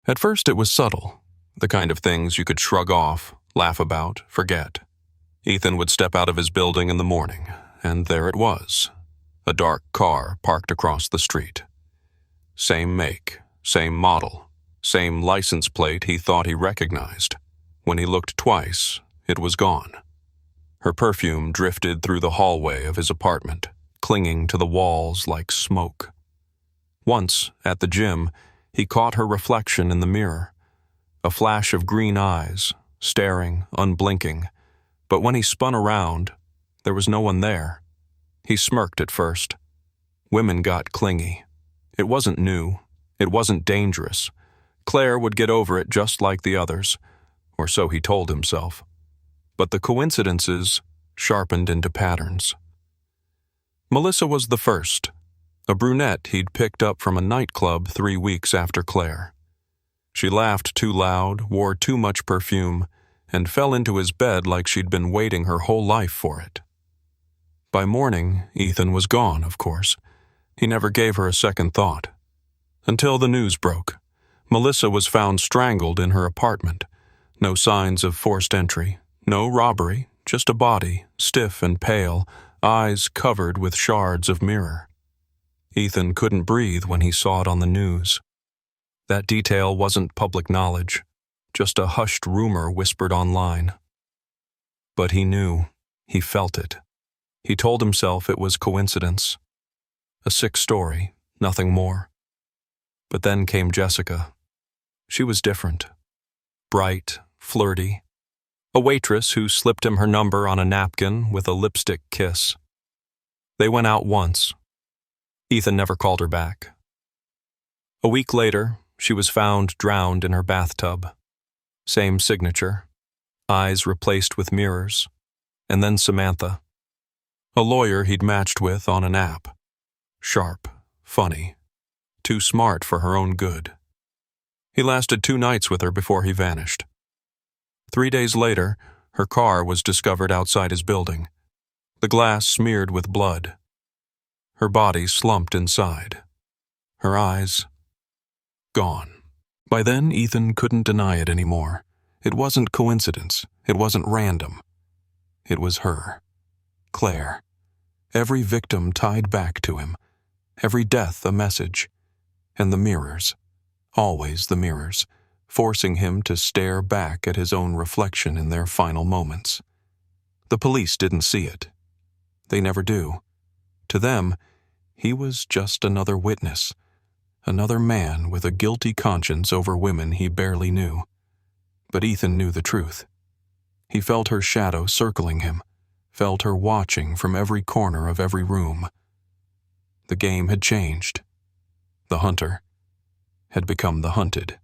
At first it was subtle, the kind of things you could shrug off, laugh about, forget. Ethan would step out of his building in the morning, and there it was, a dark car parked across the street. Same make, same model, same license plate he thought he recognized. When he looked twice, it was gone. Her perfume drifted through the hallway of his apartment, clinging to the walls like smoke. Once, at the gym, he caught her reflection in the mirror. A flash of green eyes, staring, unblinking. But when he spun around, there was no one there. He smirked at first. Women got clingy. It wasn't new. It wasn't dangerous. Claire would get over it just like the others, or so he told himself. But the coincidences sharpened into patterns. Melissa was the first, a brunette he'd picked up from a nightclub 3 weeks after Claire. She laughed too loud, wore too much perfume, and fell into his bed like she'd been waiting her whole life for it. By morning, Ethan was gone, of course. He never gave her a second thought. Until the news broke. Melissa was found strangled in her apartment. No signs of forced entry, no robbery, just a body, stiff and pale, eyes covered with shards of mirror. Ethan couldn't breathe when he saw it on the news. That detail wasn't public knowledge, just a hushed rumor whispered online. But he knew, he felt it. He told himself it was coincidence. A sick story, nothing more. But then came Jessica. She was different. Bright, flirty. A waitress who slipped him her number on a napkin with a lipstick kiss. They went out once. Ethan never called her back. A week later, she was found drowned in her bathtub. Same signature, eyes replaced with mirrors, and then Samantha, a lawyer he'd matched with on an app. Sharp, funny, too smart for her own good. He lasted 2 nights with her before he vanished. 3 days later, her car was discovered outside his building, the glass smeared with blood. Her body slumped inside. Her eyes gone. By then, Ethan couldn't deny it anymore. It wasn't coincidence. It wasn't random. It was her. Claire. Every victim tied back to him. Every death a message. And the mirrors. Always the mirrors, forcing him to stare back at his own reflection in their final moments. The police didn't see it. They never do. To them, he was just another witness. Another man with a guilty conscience over women he barely knew. But Ethan knew the truth. He felt her shadow circling him, felt her watching from every corner of every room. The game had changed. The hunter had become the hunted.